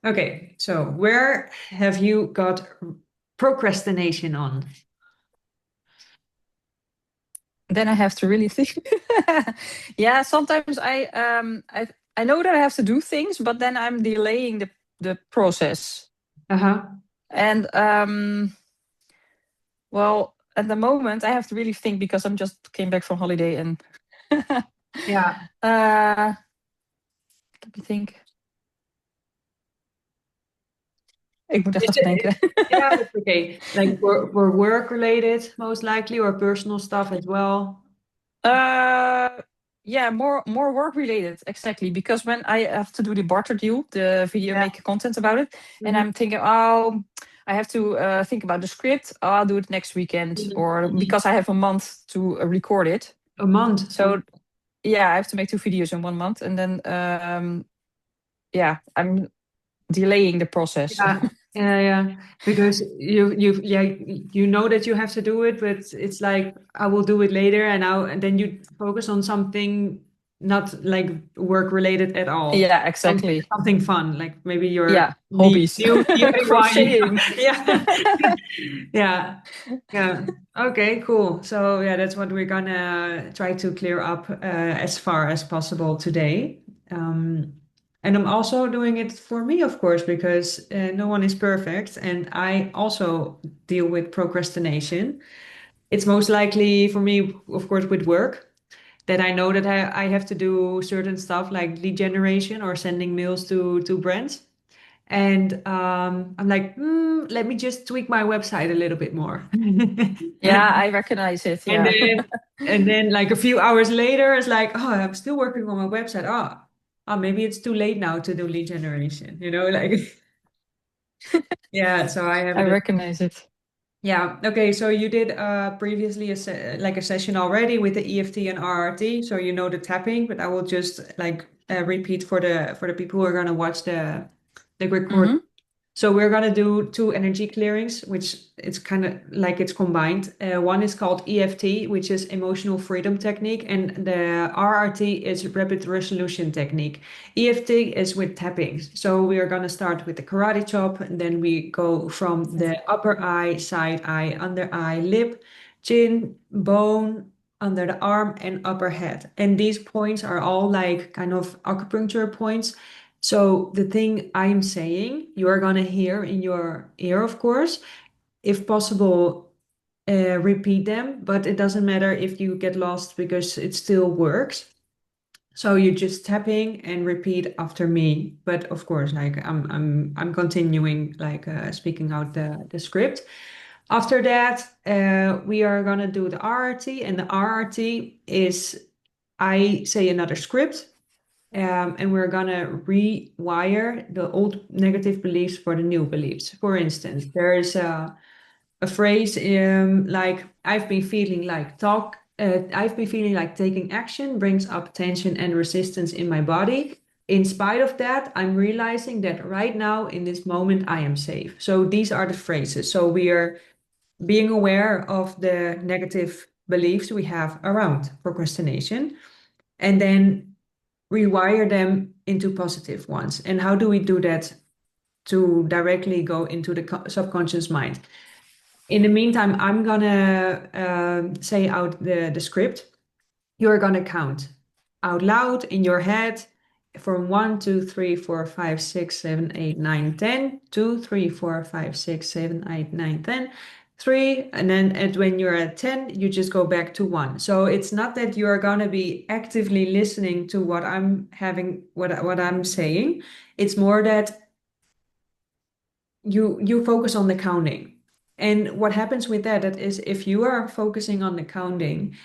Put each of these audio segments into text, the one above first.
Okay, so where have you got procrastination on? Then I have to really think. Yeah, sometimes I know that I have to do things, but then I'm delaying the process. Uh-huh. And well, at the moment I have to really think because I'm just came back from holiday and Yeah. let me think. Ik moet Is even it, denken. yeah, that's okay. Like for work related, most likely, or personal stuff as well. Uh, yeah, more work related, exactly. Because when I have to do the barter deal, the video Yeah. make content about it, and Mhm. I'm thinking, oh, I have to think about the script. Oh, I'll do it next weekend, Mhm. or Mhm. because I have a month to record it. A month. Oh, So yeah, I have to make two videos in 1 month, and then yeah, I'm delaying the process. yeah, yeah, yeah. Because yeah, you know that you have to do it, but it's like I will do it later, and then you focus on something not like work related at all. Yeah, exactly. Something fun, like maybe your Yeah, hobbies, new DIY. crocheting. Yeah, yeah, yeah. Okay, cool. So yeah, that's what we're gonna try to clear up as far as possible today. Um, and I'm also doing it for me, of course, because no one is perfect. And I also deal with procrastination. It's most likely for me, of course, with work that I know that I have to do certain stuff like lead generation or sending mails to brands. And I'm like, let me just tweak my website a little bit more. Yeah, I recognize it. And Yeah. then like a few hours later, it's like, oh, I'm still working on my website. Maybe it's too late now to do lead generation, like yeah, so I have I the recognize it. yeah. Okay, so you did previously like a session already with the EFT and RRT, so you know the tapping, but I will just like repeat for the people who are gonna watch the record. Hmm. So we're gonna do two energy clearings, which it's kind of like it's combined. One is called EFT, which is emotional freedom technique, and the RRT is rapid resolution technique. EFT is with tapping. So we are gonna start with the karate chop, and then we go from the upper eye, side eye, under eye, lip, chin, bone, under the arm, and upper head. And these points are all like kind of acupuncture points, so the thing I'm saying, you are gonna hear in your ear, of course. If possible, repeat them, but it doesn't matter if you get lost because it still works. So you just tapping and repeat after me. But of course, like I'm continuing like speaking out the script. After that, we are gonna do the RRT, and the RRT is I say another script, and we're gonna rewire the old negative beliefs for the new beliefs. For instance, there is a phrase like I've been feeling like taking action brings up tension and resistance in my body. In spite of that, I'm realizing that right now in this moment I am safe. So these are the phrases. So we are being aware of the negative beliefs we have around procrastination, and then rewire them into positive ones. And how do we do that to directly go into the subconscious mind? In the meantime, I'm gonna say out the script. You're gonna count out loud in your head from 1, 2, 3, 4, 5, 6, 7, 8, 9, 10. 2, 3, 4, 5, 6, 7, 8, 9, 10. Three, and then when you're at 10, you just go back to one. So it's not that you're gonna be actively listening to what I'm saying. It's more that you focus on the counting. And what happens with that is if you are focusing on the counting,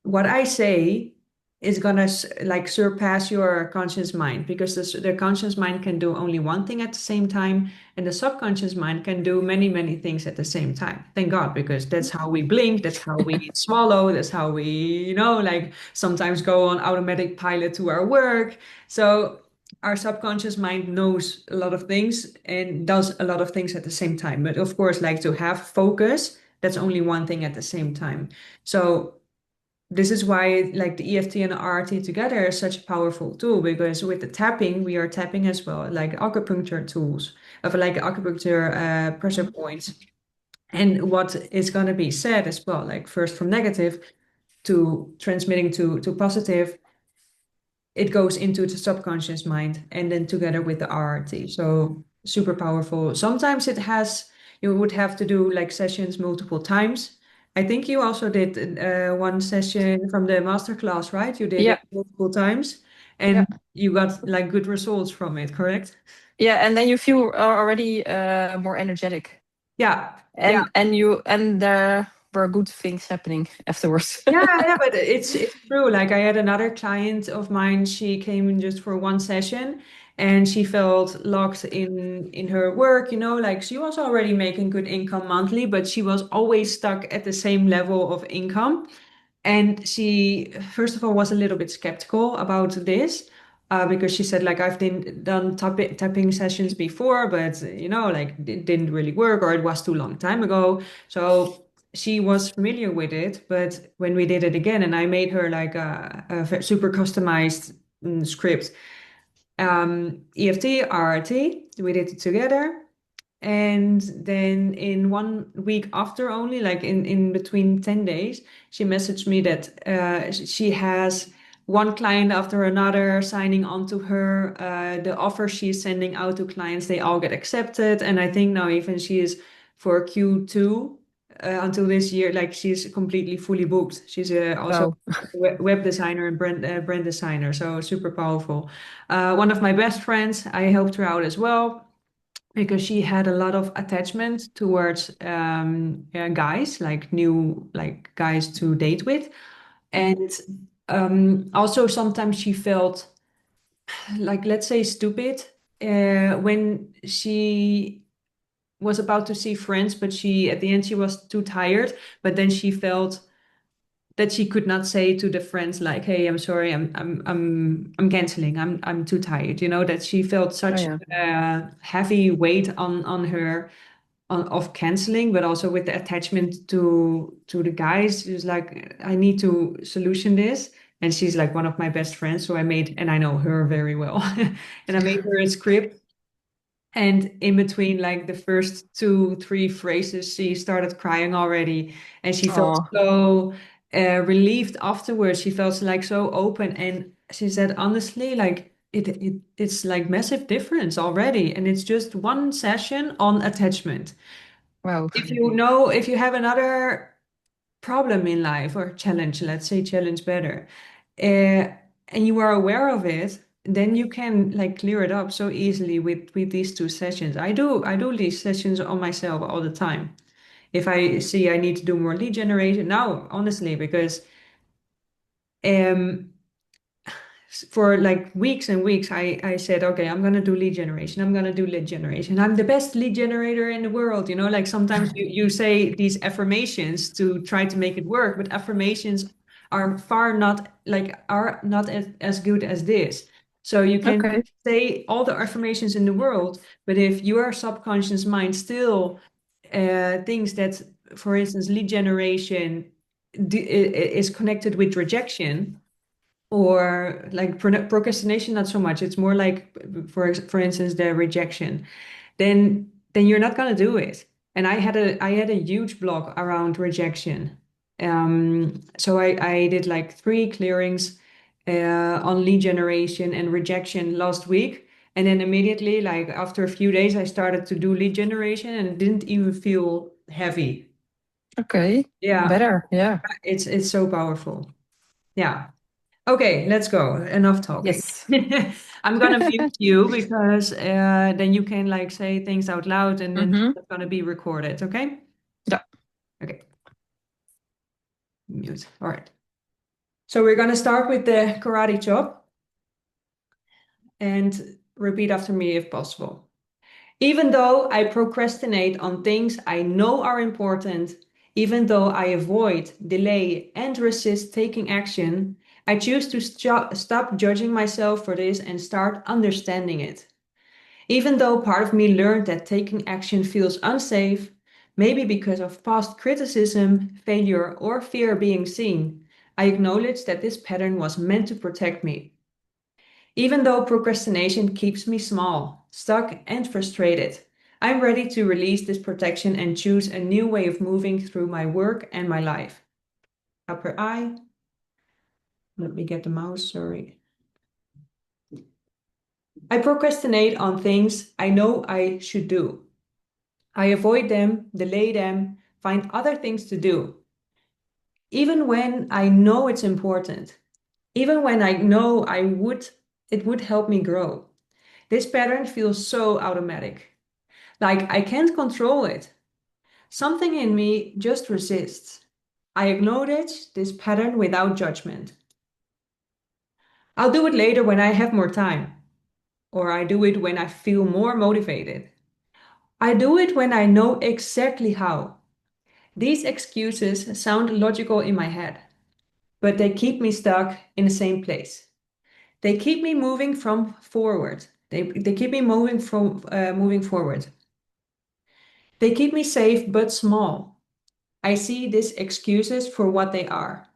what I say is gonna like surpass your conscious mind, because the conscious mind can do only one thing at the same time, and the subconscious mind can do many, many things at the same time. Thank God, because that's how we blink, that's how we swallow, that's how we, like sometimes go on automatic pilot to our work. So our subconscious mind knows a lot of things and does a lot of things at the same time. But of course, like to have focus, that's only one thing at the same time. So this is why like the EFT and the RT together is such a powerful tool because with the tapping, we are tapping as well, like acupuncture tools, of like acupuncture pressure points. And what is going to be said as well, like first from negative to transmitting to positive, it goes into the subconscious mind and then together with the RRT. So super powerful. Sometimes you would have to do like sessions multiple times. I think you also did one session from the masterclass, right? You did Yeah, it multiple times yeah, and you got like good results from it, correct? yeah. And then you feel already more energetic, Yeah. Yeah. and there were good things happening afterwards. Yeah, but it's true. Like I had another client of mine, she came in just for one session and she felt locked in her work, like she was already making good income monthly, but she was always stuck at the same level of income. And she, first of all, was a little bit skeptical about this because she said, like, I've done tapping sessions before, but, like, it didn't really work or it was too long time ago. So she was familiar with it. But when we did it again, and I made her like a super customized script, EFT, RRT, we did it together. And then in 1 week after only, like in between 10 days, she messaged me that she has one client after another signing on to her. The offers she's sending out to clients, they all get accepted. And I think now even she is for Q2 until this year, like she's completely fully booked. She's also Wow. web designer and brand designer, so super powerful. One of my best friends, I helped her out as well because she had a lot of attachment towards guys, like new like guys to date with, and also sometimes she felt like let's say stupid when she was about to see friends, but she at the end she was too tired, but then she felt that she could not say to the friends like, "Hey, I'm sorry, I'm canceling. I'm too tired." That she felt Oh such yeah. heavy weight on her of canceling, but also with the attachment to the guys. She was like, "I need to solution this." And she's like one of my best friends, so and I know her very well, and I made her a script and in between, like the first two, three phrases, she started crying already. And she felt Oh, so relieved afterwards. She felt like so open. And she said, honestly, like it's like massive difference already. And it's just one session on attachment. wow. If you have another problem in life or challenge, let's say challenge better, uh, and you are aware of it, then you can like clear it up so easily with these two sessions. I do these sessions on myself all the time. If I see I need to do more lead generation now, honestly, because um for like weeks and weeks, I said, okay, I'm gonna do lead generation. I'm gonna do lead generation. I'm the best lead generator in the world. Like sometimes you say these affirmations to try to make it work, but affirmations are not as good as this. So you can Okay. say all the affirmations in the world, but if your subconscious mind still thinks that, for instance, lead generation is connected with rejection or like procrastination, not so much. It's more like, for instance, the rejection. Then you're not gonna do it. And I had a huge block around rejection. So I did like three clearings on lead generation and rejection last week. And then immediately, like after a few days, I started to do lead generation and it didn't even feel heavy. Okay. Yeah, Better. Yeah. it's so powerful. Yeah. Okay, let's go. Enough talking. Yes. I'm gonna mute you because then you can like say things out loud and then Mm-hmm. it's gonna be recorded, okay? Yeah. Okay, mute. All right. So we're gonna start with the karate chop and repeat after me if possible. Even though I procrastinate on things I know are important, even though I avoid, delay, and resist taking action, I choose to stop judging myself for this and start understanding it. Even though part of me learned that taking action feels unsafe, maybe because of past criticism, failure, or fear being seen, I acknowledge that this pattern was meant to protect me. Even though procrastination keeps me small, stuck, and frustrated, I'm ready to release this protection and choose a new way of moving through my work and my life. Upper eye. Let me get the mouse, sorry. I procrastinate on things I know I should do. I avoid them, delay them, find other things to do, even when I know it's important, even when I know it would help me grow. This pattern feels so automatic, like I can't control it. Something in me just resists. I acknowledge this pattern without judgment. I'll do it later when I have more time, or I do it when I feel more motivated. I do it when I know exactly how. These excuses sound logical in my head, but they keep me stuck in the same place. They keep me moving from forward. They keep me moving forward. They keep me safe but small. I see these excuses for what they are.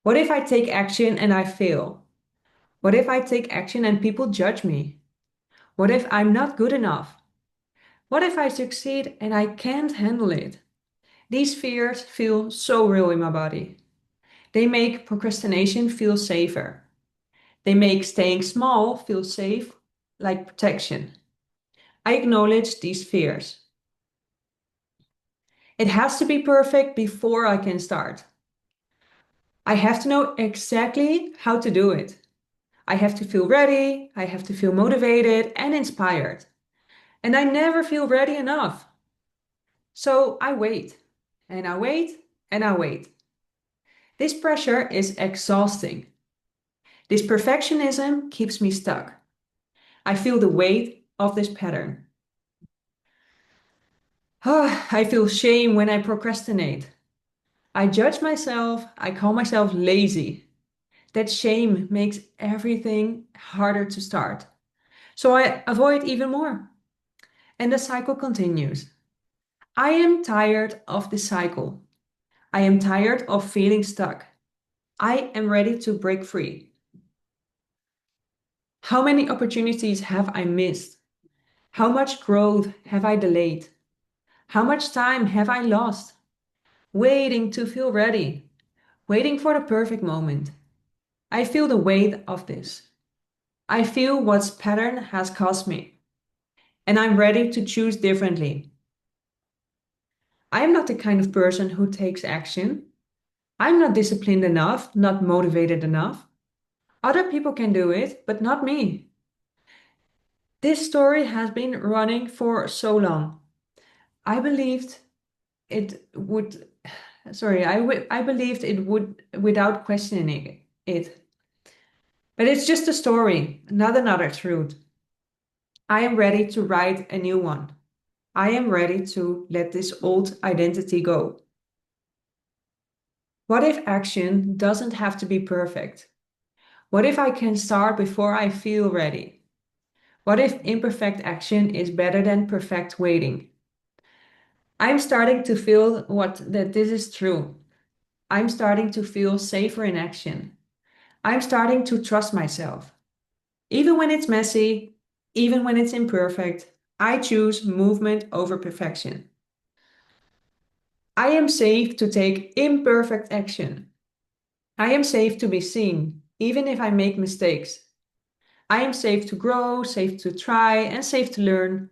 What if I take action and I fail? What if I take action and people judge me? What if I'm not good enough? What if I succeed and I can't handle it? These fears feel so real in my body. They make procrastination feel safer. They make staying small feel safe, like protection. I acknowledge these fears. It has to be perfect before I can start. I have to know exactly how to do it. I have to feel ready, I have to feel motivated and inspired. And I never feel ready enough. So I wait, and I wait, and I wait. This pressure is exhausting. This perfectionism keeps me stuck. I feel the weight of this pattern. I feel shame when I procrastinate. I judge myself, I call myself lazy. That shame makes everything harder to start. So I avoid even more. And the cycle continues. I am tired of this cycle. I am tired of feeling stuck. I am ready to break free. How many opportunities have I missed? How much growth have I delayed? How much time have I lost? Waiting to feel ready, waiting for the perfect moment. I feel the weight of this. I feel what pattern has cost me, and I'm ready to choose differently. I am not the kind of person who takes action. I'm not disciplined enough, not motivated enough. Other people can do it, but not me. This story has been running for so long. I believed it would, I believed it would without questioning it. But it's just a story, not another truth. I am ready to write a new one. I am ready to let this old identity go. What if action doesn't have to be perfect? What if I can start before I feel ready? What if imperfect action is better than perfect waiting? I'm starting to feel that this is true. I'm starting to feel safer in action. I'm starting to trust myself. Even when it's messy, even when it's imperfect, I choose movement over perfection. I am safe to take imperfect action. I am safe to be seen, even if I make mistakes. I am safe to grow, safe to try, and safe to learn.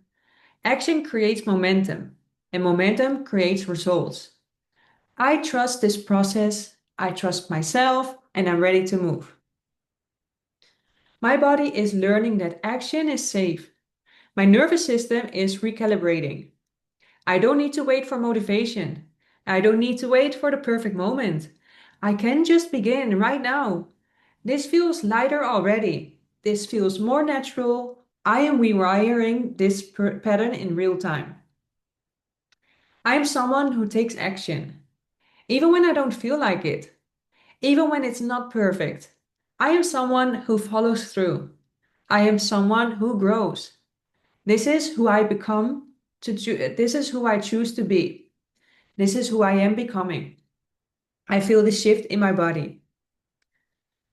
Action creates momentum, and momentum creates results. I trust this process, I trust myself, and I'm ready to move. My body is learning that action is safe. My nervous system is recalibrating. I don't need to wait for motivation. I don't need to wait for the perfect moment. I can just begin right now. This feels lighter already. This feels more natural. I am rewiring this pattern in real time. I am someone who takes action, even when I don't feel like it, even when it's not perfect. I am someone who follows through. I am someone who grows. This is who I become this is who I choose to be. This is who I am becoming. I feel the shift in my body.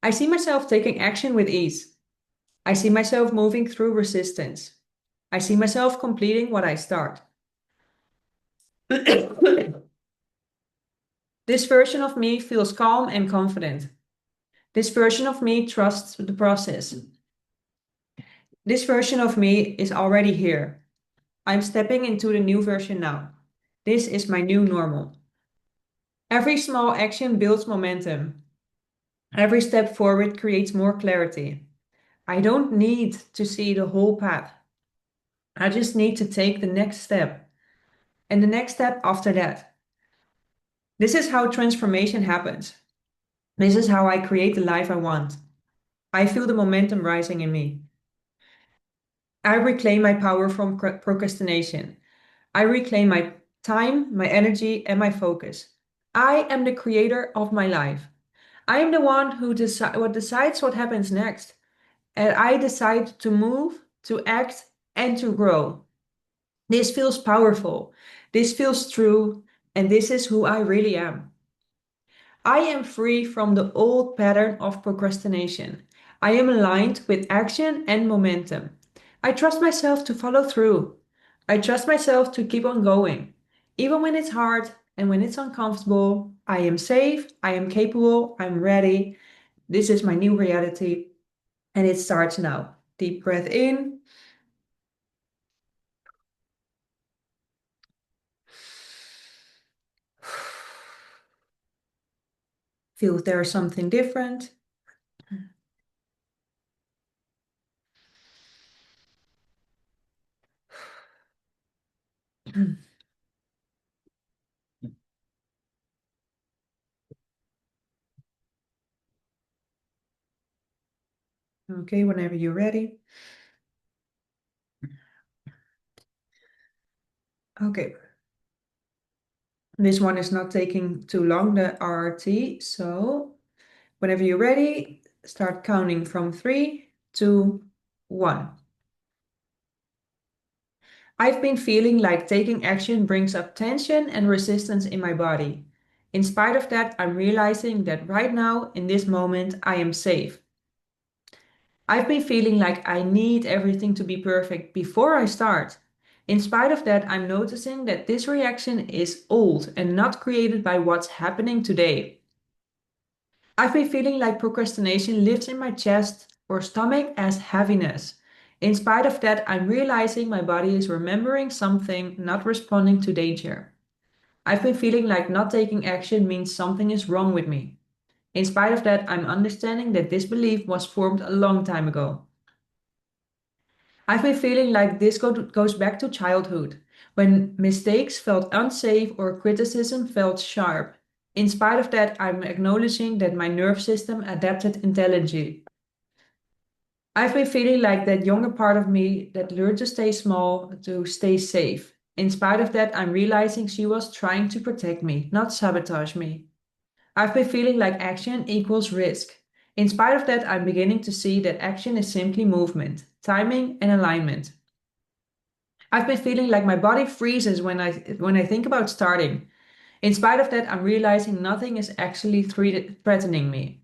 I see myself taking action with ease. I see myself moving through resistance. I see myself completing what I start. This version of me feels calm and confident. This version of me trusts the process. This version of me is already here. I'm stepping into the new version now. This is my new normal. Every small action builds momentum. Every step forward creates more clarity. I don't need to see the whole path. I just need to take the next step and the next step after that. This is how transformation happens. This is how I create the life I want. I feel the momentum rising in me. I reclaim my power from procrastination. I reclaim my time, my energy, and my focus. I am the creator of my life. I am the one who decides what happens next. And I decide to move, to act, and to grow. This feels powerful. This feels true. And this is who I really am. I am free from the old pattern of procrastination. I am aligned with action and momentum. I trust myself to follow through. I trust myself to keep on going. Even when it's hard and when it's uncomfortable, I am safe, I am capable, I'm ready. This is my new reality, and it starts now. Deep breath in. Feel if there is something different. Okay, whenever you're ready. Okay, this one is not taking too long, the RRT. So whenever you're ready, start counting from 3, 2, 1. I've been feeling like taking action brings up tension and resistance in my body. In spite of that, I'm realizing that right now, in this moment, I am safe. I've been feeling like I need everything to be perfect before I start. In spite of that, I'm noticing that this reaction is old and not created by what's happening today. I've been feeling like procrastination lives in my chest or stomach as heaviness. In spite of that, I'm realizing my body is remembering something, not responding to danger. I've been feeling like not taking action means something is wrong with me. In spite of that, I'm understanding that this belief was formed a long time ago. I've been feeling like this goes back to childhood, when mistakes felt unsafe or criticism felt sharp. In spite of that, I'm acknowledging that my nerve system adapted intelligently. I've been feeling like that younger part of me that learned to stay small, to stay safe. In spite of that, I'm realizing she was trying to protect me, not sabotage me. I've been feeling like action equals risk. In spite of that, I'm beginning to see that action is simply movement, timing, and alignment. I've been feeling like my body freezes when I think about starting. In spite of that, I'm realizing nothing is actually threatening me.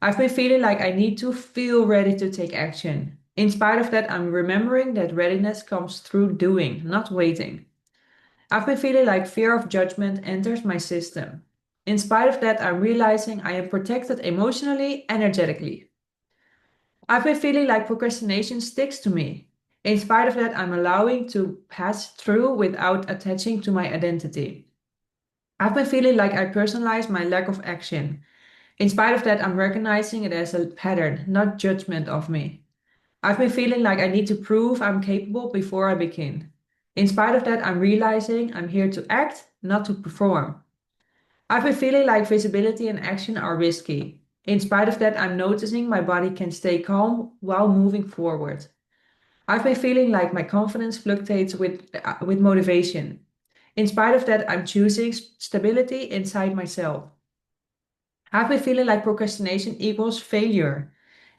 I've been feeling like I need to feel ready to take action. In spite of that, I'm remembering that readiness comes through doing, not waiting. I've been feeling like fear of judgment enters my system. In spite of that, I'm realizing I am protected emotionally, energetically. I've been feeling like procrastination sticks to me. In spite of that, I'm allowing to pass through without attaching to my identity. I've been feeling like I personalize my lack of action. In spite of that, I'm recognizing it as a pattern, not judgment of me. I've been feeling like I need to prove I'm capable before I begin. In spite of that, I'm realizing I'm here to act, not to perform. I've been feeling like visibility and action are risky. In spite of that, I'm noticing my body can stay calm while moving forward. I've been feeling like my confidence fluctuates with motivation. In spite of that, I'm choosing stability inside myself. I've been feeling like procrastination equals failure.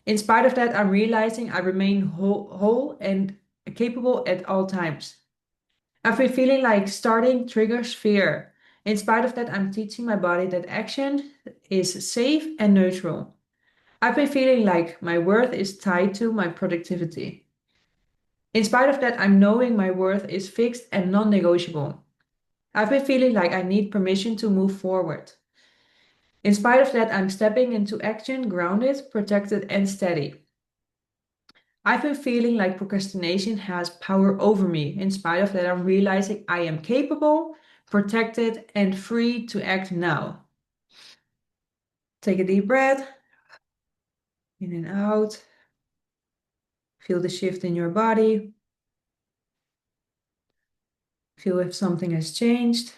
In spite of that, I'm realizing I remain whole and capable at all times. I've been feeling like starting triggers fear. In spite of that, I'm teaching my body that action is safe and neutral. I've been feeling like my worth is tied to my productivity. In spite of that, I'm knowing my worth is fixed and non-negotiable. I've been feeling like I need permission to move forward. In spite of that, I'm stepping into action grounded, protected, and steady. I've been feeling like procrastination has power over me. In spite of that, I'm realizing I am capable, protected, and free to act now. Take a deep breath, in and out. Feel the shift in your body. Feel if something has changed.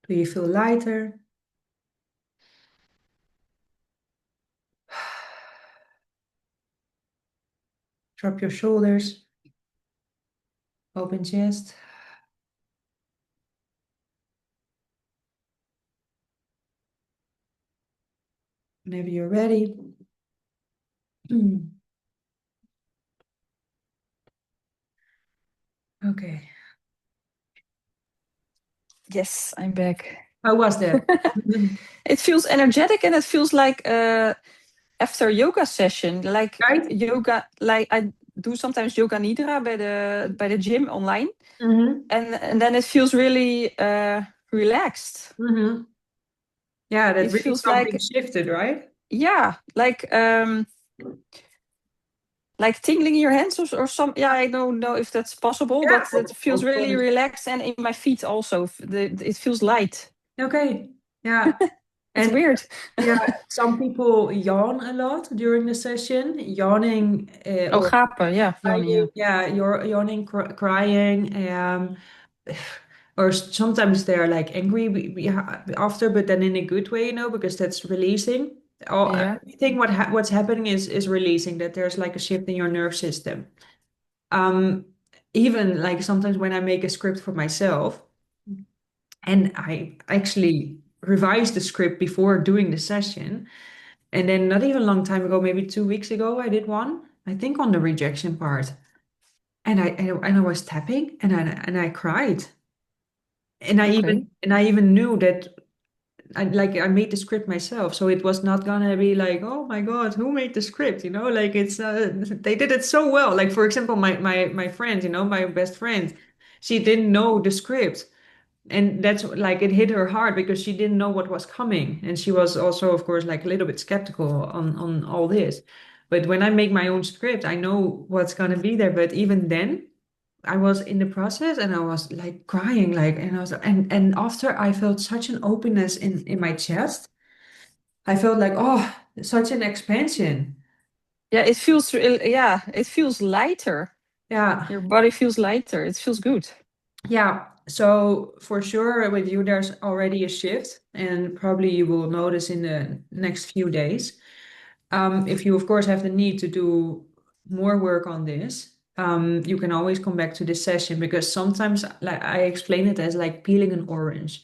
Do you feel lighter? Drop your shoulders, open chest. Whenever you're ready. Okay. Yes, I'm back. How was that? It feels energetic and it feels like after yoga session, like Right? yoga, like I do sometimes yoga nidra by the gym online, Mm-hmm. and then it feels really relaxed. Mm-hmm. Yeah, that It really feels something like, shifted, right? yeah, like tingling in your hands or some. Yeah, I don't know if that's possible, Yeah, but it feels of really course. relaxed, and in my feet also, it feels light. Okay. Yeah. It's And weird. yeah, some people yawn a lot during the session. Yawning Oh, or gapen, yeah, Joni, yeah. crying, yeah, you're yawning, crying, or sometimes they're like angry after, but then in a good way, because that's releasing. All Yeah. everything what's happening is releasing. That there's like a shift in your nerve system. Um, Even like sometimes when I make a script for myself, and I actually revised the script before doing the session, and then not even a long time ago, maybe 2 weeks ago, I did one. I think on the rejection part. And I was tapping and I cried. And I Okay. even and I even knew that I made the script myself, so it was not gonna be like, oh my God, who made the script? Like it's they did it so well. Like for example, my friend, my best friend, she didn't know the script. And that's like it hit her hard because she didn't know what was coming. And she was also, of course, like a little bit skeptical on all this. But when I make my own script, I know what's gonna be there. But even then, I was in the process and I was like crying, like, and I was, and after I felt such an openness in my chest. I felt like, oh, such an expansion. Yeah, it feels yeah, it feels lighter. Yeah, Your body feels lighter. It feels good. yeah. So for sure, with you, there's already a shift, and probably you will notice in the next few days. If you, of course, have the need to do more work on this, you can always come back to this session because sometimes, like I explain it as like peeling an orange.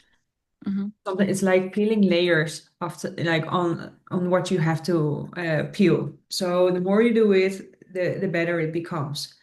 Hmm. Something it's like peeling layers after like on what you have to peel. So the more you do it, the better it becomes.